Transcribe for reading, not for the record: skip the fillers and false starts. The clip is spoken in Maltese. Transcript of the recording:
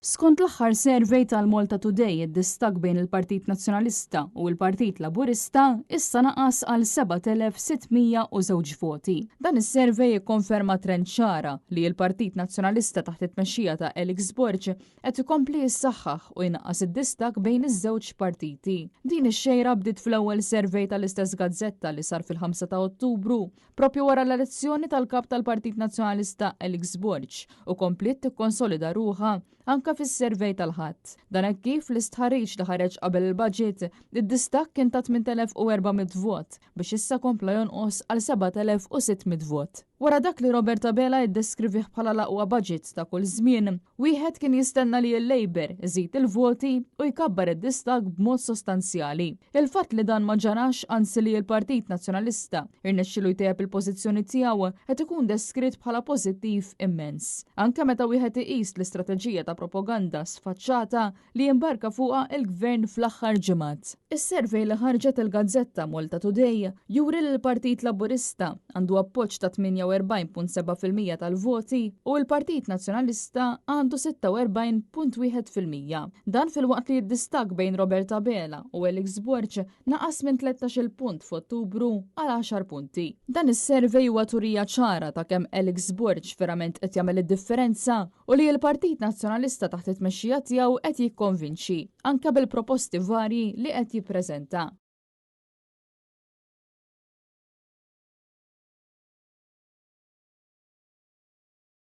Skont l-aħħar survey tal-Malta Today, id-distak bejn il-Partit Nazzjonalista u l-Partit Laburista issa naqas għal 7,602 voti. Dan is-survey jikkonferma trend ċara li l-Partit Nazzjonalista taħt it-tmexxija ta' Elix Borg qed ikompli jissaħħaħ u jnaqqas id-distak bejn iż-żewġ partiti. Din ix-xejra bdiet fl-ewwel survey tal-istess gazzetta li sar fil-5 ta' Ottubru, propju wara l-elezzjoni tal-kap tal-Partit Nazzjonalista Elix Borg u komplit tikkonsolida ruħha anka fis-survey tal-ħadd. Dan hekk kif l-istħarriġ li ħareġ qabel il-budget, id-distak kien ta' 8,400 vot biex issa kompla jonqos għal 7,600 vot. Wara dak li Robert Abela jiddeskrivih bħala l-aqwa budget ta' kull żmien, wieħed kien jistenna li l-Labor iżid il-voti u jkabbar id-distak b'mod sostanzjali. Il-fatt li dan ma ġarax anzi li l-Partit Nazzjonalista irnexxielu jtejjeb il-pożizzjoni tiegħu qed ikun deskritt bħala pożittiv immens. Anke meta wieħed iqis l-istrateġija ta' propaganda sfaċċata li jimbarka fuqha il-gvern fl-aħħar ġimgħat. Is-survey li ħarġet il-Gazzetta Malta Today juri li l-Partit Laburista għandu appoġġ ta' 48.7% tal-voti u l-Partit Nazzjonalista għandu 46.1%. Dan fil-waqt li d-distak bejn Robert Abela u Elix Borg naqas minn 13 punt f'Ottubru għal 10 punti. Dan is-survey huwa turija ċara ta' kemm Elix Borg verament qed jagħmel id-differenza u li l-Partit Nazzjonalista taħt it-tmexxija tiegħu qed jikkonvinċi anke bil-proposti varji li qed jippreżenta.